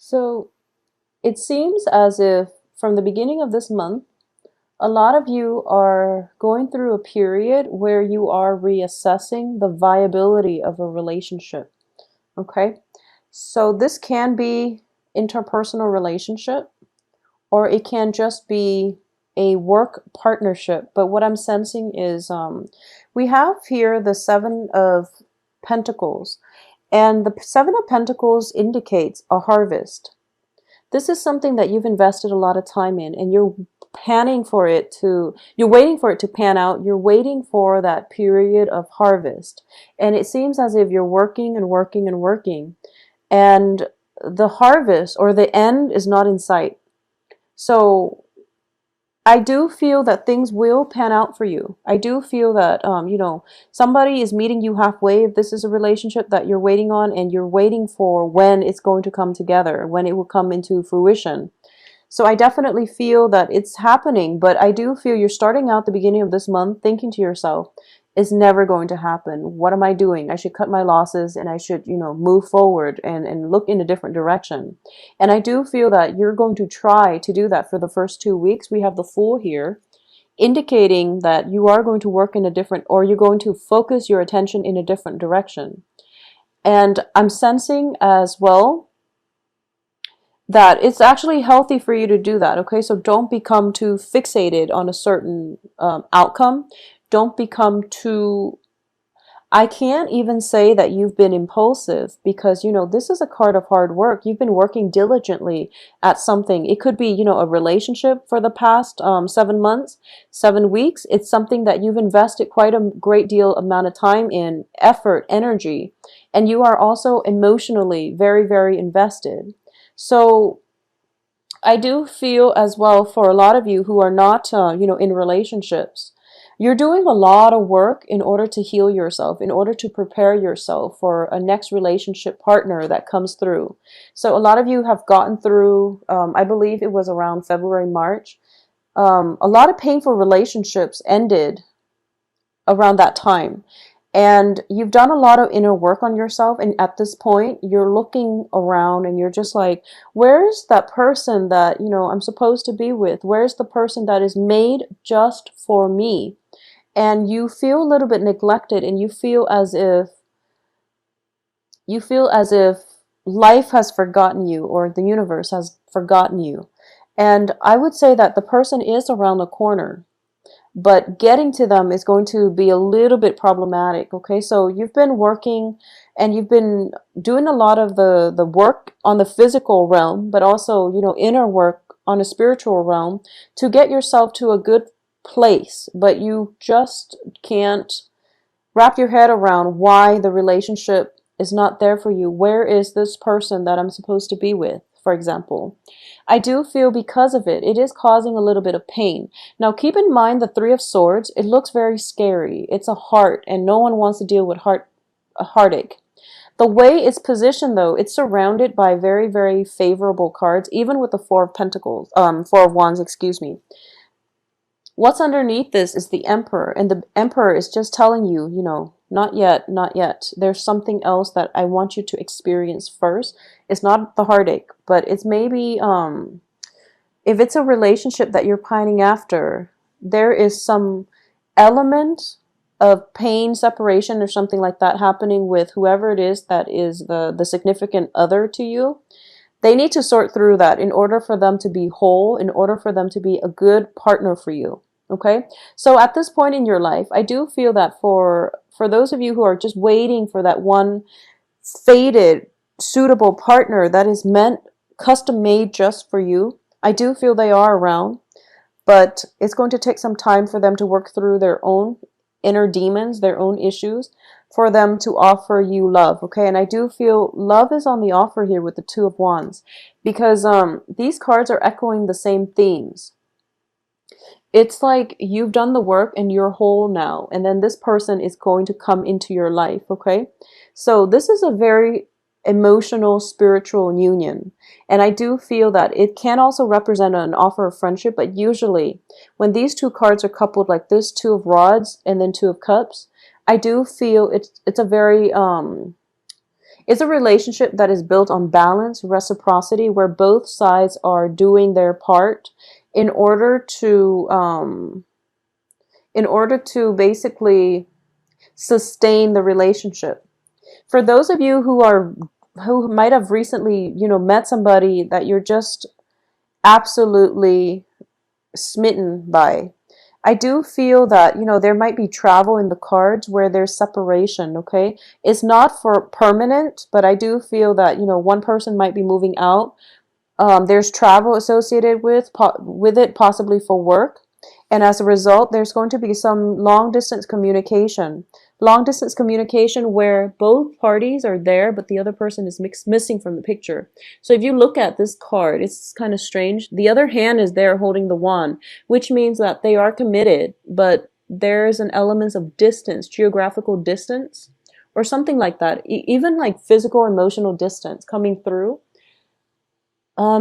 So it seems as if from the beginning of this month, a lot of you are going through a period where you are reassessing the viability of a relationship. Okay. So this can be interpersonal relationship, or it can just be a work partnership. But what I'm sensing is we have here the Seven of Pentacles, and the Seven of Pentacles indicates a harvest. This is something that you've invested a lot of time in, and you're you're waiting for it to pan out. You're waiting for that period of harvest. And it seems as if you're working and working and working, and the harvest or the end is not in sight. So I do feel that things will pan out for you. I do feel that, somebody is meeting you halfway. If this is a relationship that you're waiting on and you're waiting for when it's going to come together, when it will come into fruition. So I definitely feel that it's happening, but I do feel you're starting out the beginning of this month thinking to yourself, it's never going to happen. What am I doing? I should cut my losses and I should, move forward and look in a different direction. And I do feel that you're going to try to do that for the first 2 weeks. We have the Fool here, indicating that you are going to work in a different, or you're going to focus your attention in a different direction. And I'm sensing as well that it's actually healthy for you to do that. Okay, so don't become too fixated on a certain outcome. Don't become too, I can't even say that you've been impulsive, because this is a card of hard work. You've been working diligently at something. It could be a relationship for the past 7 months, 7 weeks. It's something that you've invested quite a great deal amount of time in, effort, energy, and you are also emotionally very, very invested. So I do feel as well, for a lot of you who are not, in relationships, you're doing a lot of work in order to heal yourself, in order to prepare yourself for a next relationship partner that comes through. So a lot of you have gotten through, I believe it was around February, March. A lot of painful relationships ended around that time. And you've done a lot of inner work on yourself. And at this point, you're looking around and you're just like, where's that person that, I'm supposed to be with? Where's the person that is made just for me? And you feel a little bit neglected, and you feel as if life has forgotten you, or the universe has forgotten you. And I would say that the person is around the corner, but getting to them is going to be a little bit problematic. Okay, so you've been working and you've been doing a lot of the work on the physical realm, but also inner work on a spiritual realm, to get yourself to a good place, but you just can't wrap your head around why the relationship is not there for you. Where is this person that I'm supposed to be with, for example? I do feel because of it, it is causing a little bit of pain. Now, keep in mind the Three of Swords, it looks very scary. It's a heart, and no one wants to deal with a heartache. The way it's positioned, though, it's surrounded by very, very favorable cards, even with the Four of Pentacles, Four of Wands, excuse me. What's underneath this is the Emperor, and the Emperor is just telling you, not yet, not yet. There's something else that I want you to experience first. It's not the heartache, but it's maybe, if it's a relationship that you're pining after, there is some element of pain, separation, or something like that happening with whoever it is that is the significant other to you. They need to sort through that in order for them to be whole, in order for them to be a good partner for you. Okay, so at this point in your life, I do feel that for those of you who are just waiting for that one fated, suitable partner that is meant, custom made just for you, I do feel they are around, but it's going to take some time for them to work through their own inner demons, their own issues, for them to offer you love. Okay, and I do feel love is on the offer here with the Two of Wands, because these cards are echoing the same themes. It's like you've done the work and you're whole now, and then this person is going to come into your life. Okay, so this is a very emotional, spiritual union, and I do feel that it can also represent an offer of friendship. But usually when these two cards are coupled like this, Two of Rods and then Two of Cups, I do feel it's a very It's a relationship that is built on balance, reciprocity, where both sides are doing their part in order to basically sustain the relationship. For those of you who might have recently, met somebody that you're just absolutely smitten by, I do feel that, there might be travel in the cards where there's separation, okay? It's not for permanent, but I do feel that, one person might be moving out. There's travel associated with it, possibly for work. And as a result, there's going to be some long distance communication. Long distance communication where both parties are there, but the other person is missing from the picture. So if you look at this card, it's kind of strange. The other hand is there holding the wand, which means that they are committed, but there's an element of distance, geographical distance, or something like that. Even like physical, emotional distance coming through.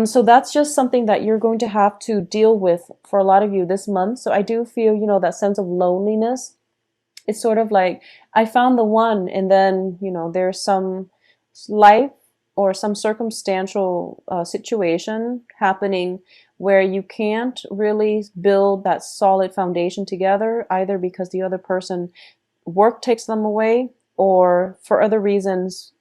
So that's just something that you're going to have to deal with for a lot of you this month. So I do feel, that sense of loneliness. It's sort of like I found the one, and then, there's some life or some circumstantial situation happening where you can't really build that solid foundation together, either because the other person work takes them away or for other reasons.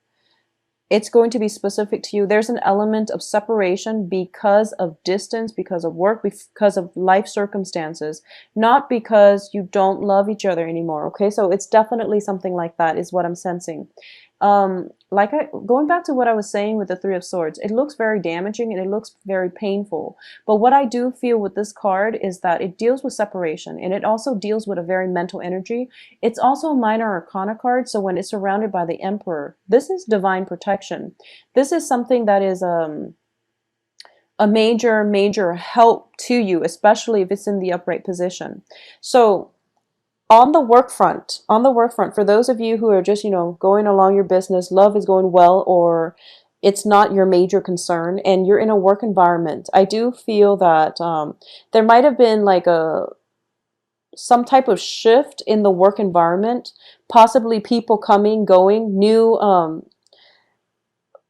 It's going to be specific to you. There's an element of separation because of distance, because of work, because of life circumstances, not because you don't love each other anymore. Okay, so it's definitely something like that is what I'm sensing. Going back to what I was saying with the Three of Swords, it looks very damaging and it looks very painful. But what I do feel with this card is that it deals with separation, and it also deals with a very mental energy. It's also a minor arcana card, so when it's surrounded by the Emperor, this is divine protection. This is something that is a major help to you, especially if it's in the upright position. So on the work front, for those of you who are just, going along your business, love is going well, or it's not your major concern, and you're in a work environment, I do feel that there might have been like some type of shift in the work environment, possibly people coming, going, new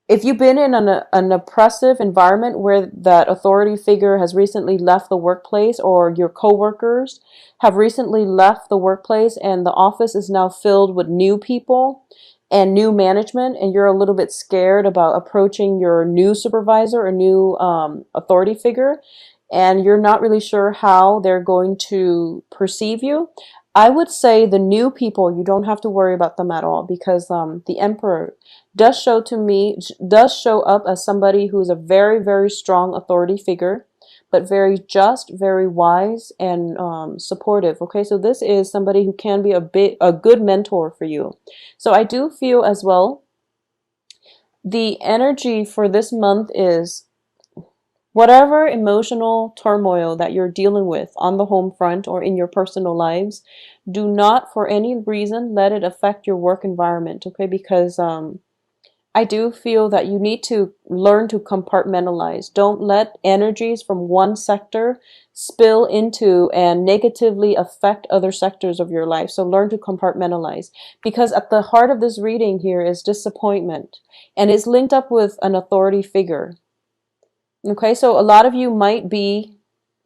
if you've been in an oppressive environment where that authority figure has recently left the workplace, or your coworkers have recently left the workplace and the office is now filled with new people and new management, and you're a little bit scared about approaching your new supervisor or new authority figure, and you're not really sure how they're going to perceive you, I would say the new people, you don't have to worry about them at all, because the Emperor does show up as somebody who's a very, very strong authority figure, but very just, very wise, and supportive. Okay, so this is somebody who can be a good mentor for you. So I do feel as well, the energy for this month is whatever emotional turmoil that you're dealing with on the home front or in your personal lives, do not for any reason let it affect your work environment, okay? Because I do feel that you need to learn to compartmentalize. Don't let energies from one sector spill into and negatively affect other sectors of your life. So learn to compartmentalize, because at the heart of this reading here is disappointment, and it's linked up with an authority figure. Okay, so a lot of you might be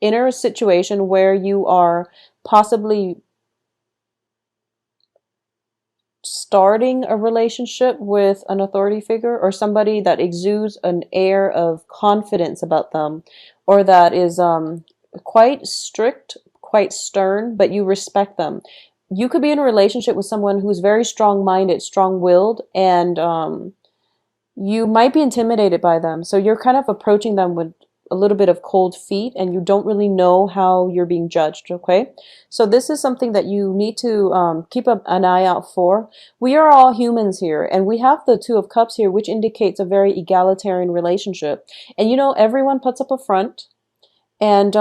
in a situation where you are possibly starting a relationship with an authority figure, or somebody that exudes an air of confidence about them, or that is quite strict, quite stern, but you respect them. You could be in a relationship with someone who's very strong-minded, strong-willed, and you might be intimidated by them. So you're kind of approaching them with a little bit of cold feet, and you don't really know how you're being judged, okay? So this is something that you need to keep an eye out for. We are all humans here, and we have the Two of Cups here, which indicates a very egalitarian relationship. And everyone puts up a front, and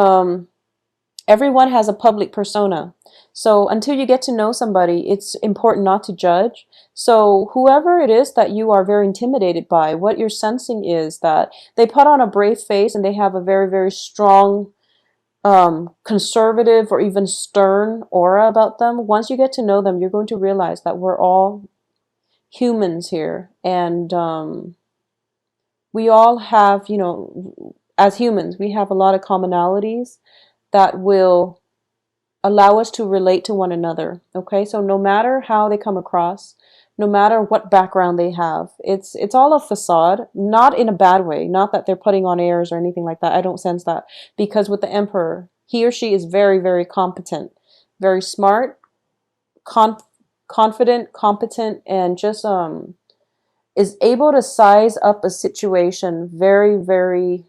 everyone has a public persona. So until you get to know somebody, it's important not to judge. So whoever it is that you are very intimidated by, what you're sensing is that they put on a brave face and they have a very, very strong, conservative or even stern aura about them. Once you get to know them, you're going to realize that we're all humans here, and we all have, as humans, we have a lot of commonalities that will allow us to relate to one another. Okay, so no matter how they come across, no matter what background they have, it's all a facade, not in a bad way, not that they're putting on airs or anything like that. I don't sense that, because with the emperor, he or she is very, very competent, very smart, conf- confident, competent, and just is able to size up a situation very, very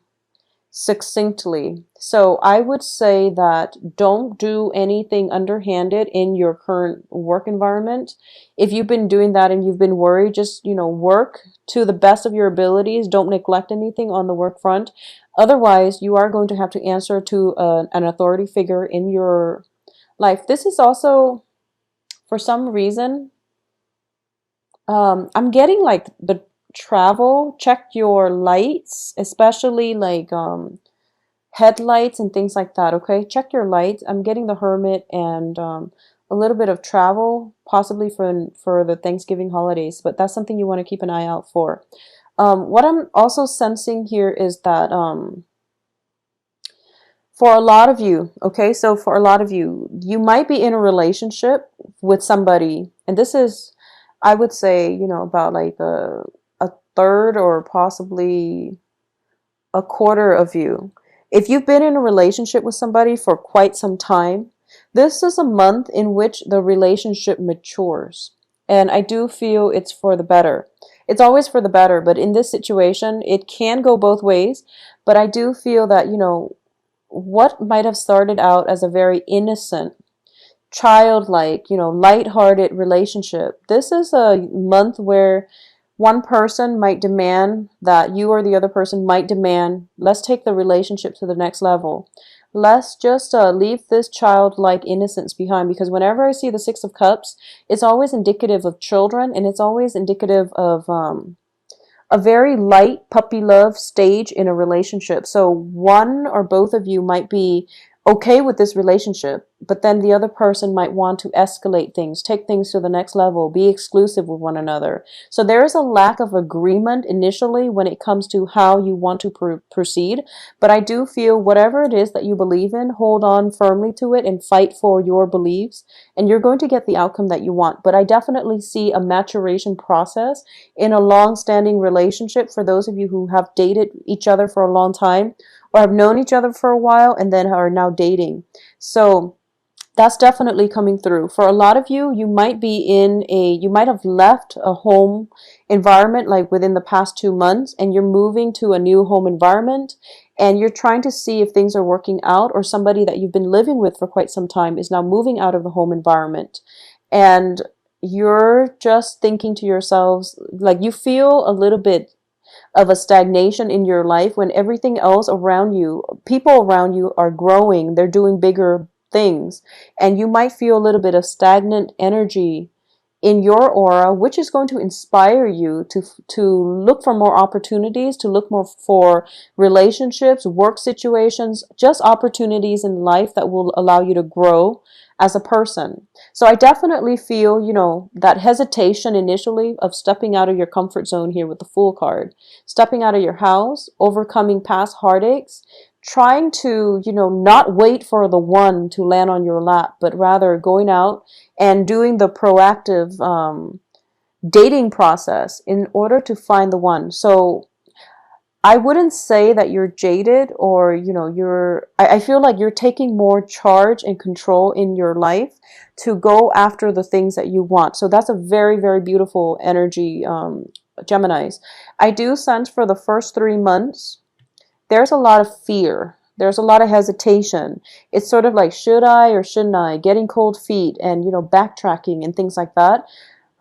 succinctly. So I would say that don't do anything underhanded in your current work environment. If you've been doing that and you've been worried, just, work to the best of your abilities. Don't neglect anything on the work front. Otherwise, you are going to have to answer to an authority figure in your life. This is also, for some reason, I'm getting like the travel, check your lights, especially like headlights and things like that. Okay, check your lights. I'm getting the hermit and a little bit of travel, possibly for the Thanksgiving holidays, but that's something you want to keep an eye out for. What I'm also sensing here is that for a lot of you, okay, so for a lot of you, you might be in a relationship with somebody, and this is, I would say, about like a third or possibly a quarter of you. If you've been in a relationship with somebody for quite some time, this is a month in which the relationship matures. And I do feel it's for the better. It's always for the better, but in this situation, it can go both ways. But I do feel that, what might have started out as a very innocent, childlike, lighthearted relationship, this is a month where one person might demand that you, or the other person might demand, let's take the relationship to the next level. Let's just leave this childlike innocence behind, because whenever I see the Six of Cups, it's always indicative of children, and it's always indicative of a very light puppy love stage in a relationship. So one or both of you might be okay with this relationship, but then the other person might want to escalate things, take things to the next level, be exclusive with one another. So there is a lack of agreement initially when it comes to how you want to proceed. But I do feel whatever it is that you believe in, hold on firmly to it and fight for your beliefs, and you're going to get the outcome that you want. But I definitely see a maturation process in a long-standing relationship for those of you who have dated each other for a long time, or have known each other for a while and then are now dating. So that's definitely coming through. For a lot of you, you might have left a home environment like within the past 2 months, and you're moving to a new home environment, and you're trying to see if things are working out, or somebody that you've been living with for quite some time is now moving out of the home environment. And you're just thinking to yourselves, like, you feel a little bit of a stagnation in your life when everything else around you, people around you are growing, they're doing bigger things, and you might feel a little bit of stagnant energy in your aura, which is going to inspire you to look for more opportunities, to look more for relationships, work situations, just opportunities in life that will allow you to grow as a person. So I definitely feel, that hesitation initially of stepping out of your comfort zone here with the Fool card, stepping out of your house, overcoming past heartaches, trying to, not wait for the one to land on your lap, but rather going out and doing the proactive dating process in order to find the one. So I wouldn't say that you're jaded, or, I feel like you're taking more charge and control in your life to go after the things that you want. So that's a very, very beautiful energy, Geminis. I do sense for the first 3 months, there's a lot of fear. There's a lot of hesitation. It's sort of like, should I or shouldn't I? Getting cold feet and, backtracking and things like that.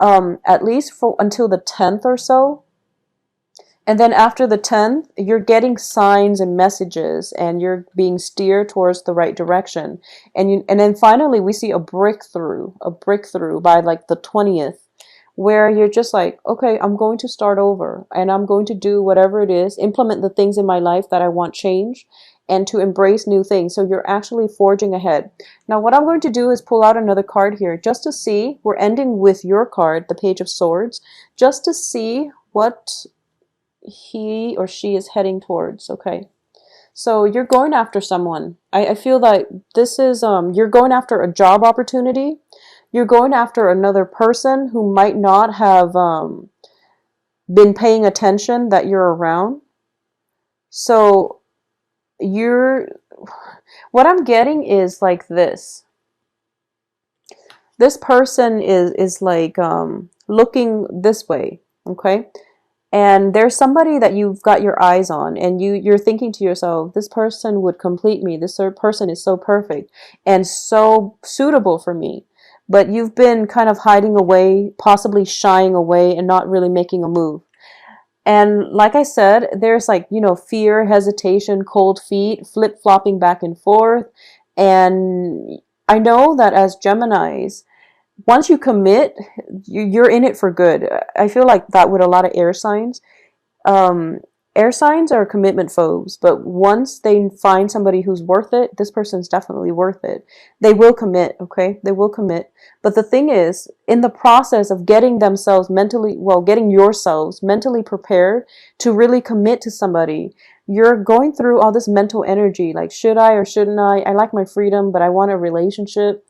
At least for until the 10th or so. And then after the 10th, you're getting signs and messages, and you're being steered towards the right direction. And then finally we see a breakthrough by like the 20th, where you're just like, okay, I'm going to start over, and I'm going to do whatever it is, implement the things in my life that I want change. and to embrace new things. So you're actually forging ahead. Now, what I'm going to do is pull out another card here just to see. We're ending with your card, the Page of Swords, just to see what he or she is heading towards. Okay. So you're going after someone. I feel like this is, you're going after a job opportunity. You're going after another person who might not have been paying attention that you're around. So you're, what I'm getting is like this. This person is like looking this way, okay? And there's somebody that you've got your eyes on, and you're thinking to yourself, this person would complete me. This person is so perfect and so suitable for me. But you've been kind of hiding away, possibly shying away, and not really making a move. And like I said, there's like, fear, hesitation, cold feet, flip-flopping back and forth. And I know that as Geminis, once you commit, you're in it for good. I feel like that with a lot of air signs. Um, Air signs are commitment phobes, but once they find somebody who's worth it, this person's definitely worth it. They will commit, okay? They will commit. But the thing is, in the process of getting themselves mentally, well, getting yourselves mentally prepared to really commit to somebody, you're going through all this mental energy, like, should I or shouldn't I? I like my freedom, but I want a relationship.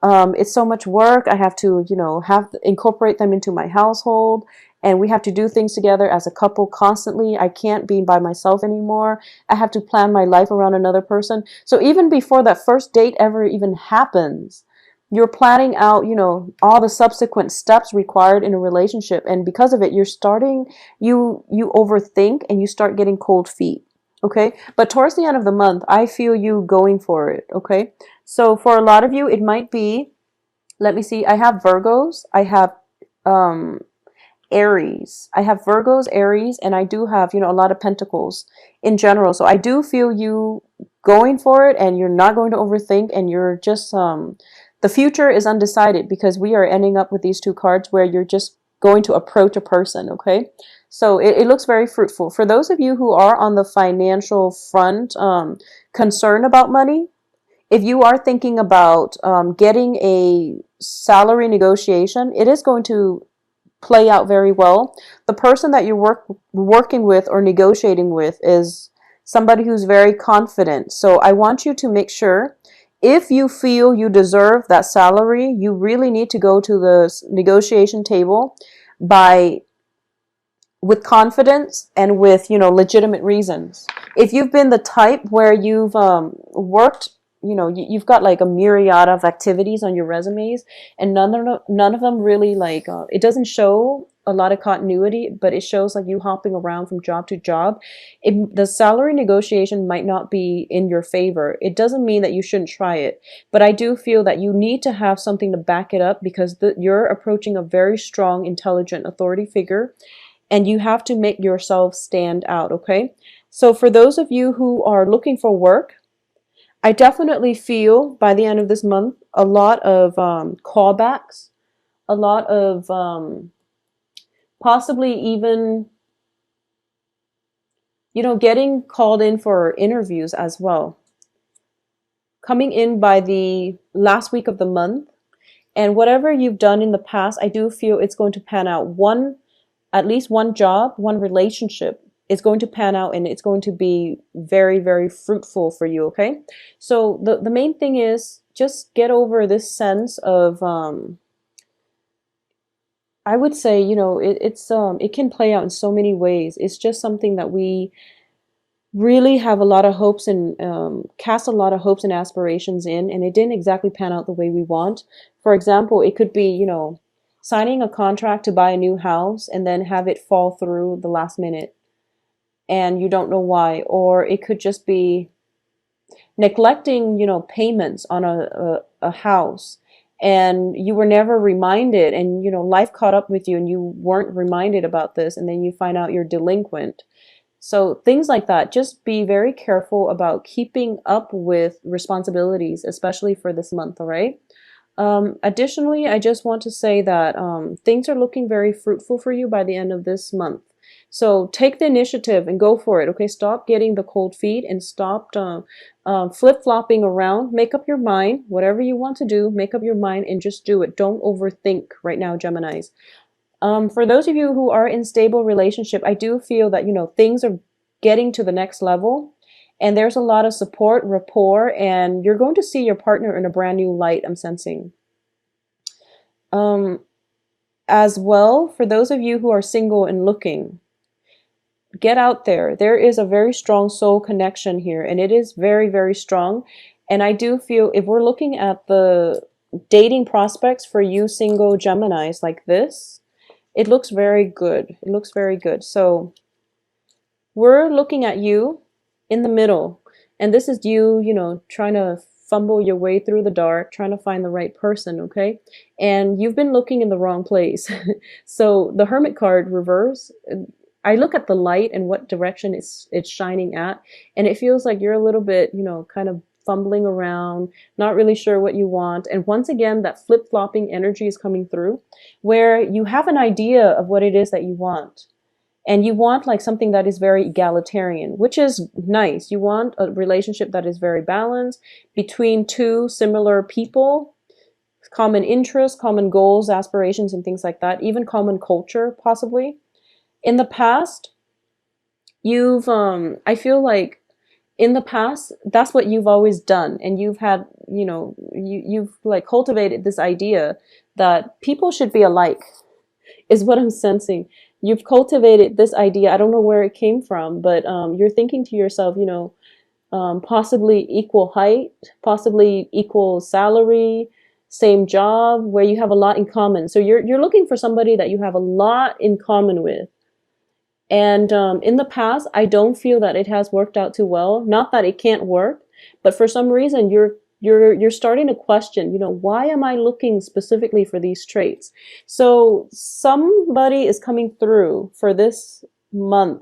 It's so much work. I have to, incorporate them into my household, and we have to do things together as a couple constantly. I can't be by myself anymore. I have to plan my life around another person. So even before that first date ever even happens, you're planning out, all the subsequent steps required in a relationship. And because of it, you overthink and you start getting cold feet. Okay. But towards the end of the month, I feel you going for it. Okay. So for a lot of you, it might be, let me see, I have Virgos, I have um, Aries. I have Virgos, Aries, and I do have, a lot of Pentacles in general. So I do feel you going for it, and you're not going to overthink, and you're just, the future is undecided because we are ending up with these two cards where you're just going to approach a person, okay? So it looks very fruitful. For those of you who are on the financial front, concerned about money, if you are thinking about getting a salary negotiation, it is going to play out very well. The person that you're working with or negotiating with is somebody who's very confident. So I want you to make sure, if you feel you deserve that salary, you really need to go to the negotiation table by with confidence and with, legitimate reasons. If you've been the type where you've worked, you've got like a myriad of activities on your resumes, and none of them really like, it doesn't show a lot of continuity, but it shows like you hopping around from job to job. The salary negotiation might not be in your favor. It doesn't mean that you shouldn't try it, but I do feel that you need to have something to back it up, because you're approaching a very strong, intelligent authority figure, and you have to make yourself stand out, okay? So for those of you who are looking for work, I definitely feel by the end of this month, a lot of callbacks, a lot of possibly even, getting called in for interviews as well. Coming in by the last week of the month, and whatever you've done in the past, I do feel it's going to pan out. At least one job, one relationship is going to pan out, and it's going to be very, very fruitful for you, okay? So the main thing is just get over this sense of, I would say, it can play out in so many ways. It's just something that we really have a lot of hopes and cast a lot of hopes and aspirations in, and it didn't exactly pan out the way we want. For example, it could be, signing a contract to buy a new house and then have it fall through the last minute and you don't know why. Or it could just be neglecting, payments on a house, and you were never reminded, and, life caught up with you and you weren't reminded about this, and then you find out you're delinquent. So things like that. Just be very careful about keeping up with responsibilities, especially for this month, all right? Additionally, I just want to say that things are looking very fruitful for you by the end of this month. So take the initiative and go for it. Okay, stop getting the cold feet and stop flip-flopping around. Make up your mind, whatever you want to do, make up your mind and just do it. Don't overthink right now, Geminis. For those of you who are in stable relationship, I do feel that, things are getting to the next level and there's a lot of support, rapport, and you're going to see your partner in a brand new light, I'm sensing. Um, as well, for those of you who are single and looking, get out there. There is a very strong soul connection here, and it is very, very strong. And I do feel if we're looking at the dating prospects for you single Geminis like this, it looks very good. It looks very good. So we're looking at you in the middle, and this is you, trying to fumble your way through the dark, trying to find the right person, okay? And you've been looking in the wrong place. So the Hermit card reverse, I look at the light and what direction it's shining at, and it feels like you're a little bit, kind of fumbling around, not really sure what you want. And once again, that flip-flopping energy is coming through where you have an idea of what it is that you want. And you want like something that is very egalitarian, which is nice. You want a relationship that is very balanced between two similar people, common interests, common goals, aspirations, and things like that, even common culture, possibly. In the past, I feel like in the past, that's what you've always done. And you've had, you've like cultivated this idea that people should be alike, is what I'm sensing. You've cultivated this idea. I don't know where it came from, but you're thinking to yourself, possibly equal height, possibly equal salary, same job, where you have a lot in common. So you're looking for somebody that you have a lot in common with. And in the past, I don't feel that it has worked out too well. Not that it can't work, but for some reason you're starting to question, why am I looking specifically for these traits? So somebody is coming through for this month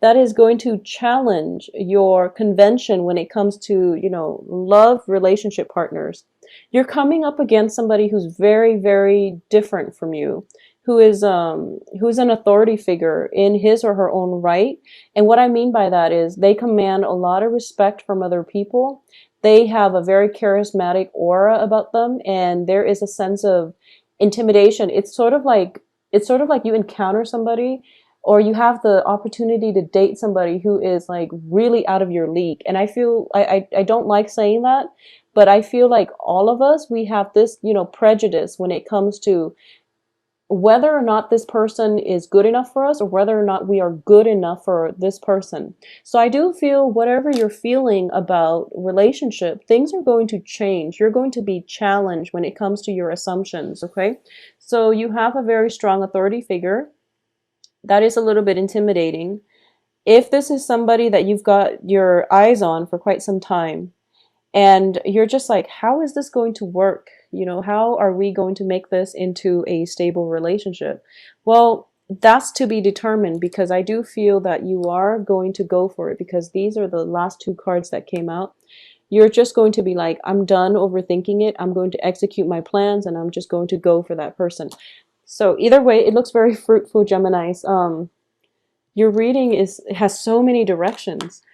that is going to challenge your convention when it comes to, love relationship partners. You're coming up against somebody who's very, very different from you, who's an authority figure in his or her own right. And what I mean by that is they command a lot of respect from other people. They have a very charismatic aura about them, and there is a sense of intimidation. It's sort of like you encounter somebody or you have the opportunity to date somebody who is like really out of your league. And I feel I don't like saying that, but I feel like all of us, we have this, prejudice when it comes to whether or not this person is good enough for us or whether or not we are good enough for this person. So I do feel whatever you're feeling about relationship, things are going to change. You're going to be challenged when it comes to your assumptions, okay? So you have a very strong authority figure. That is a little bit intimidating. If this is somebody that you've got your eyes on for quite some time, and you're just like, how is this going to work? How are we going to make this into a stable relationship? Well, that's to be determined, because I do feel that you are going to go for it, because these are the last two cards that came out. You're just going to be like, I'm done overthinking it. I'm going to execute my plans and I'm just going to go for that person. So either way, it looks very fruitful, Geminis. Your reading has so many directions.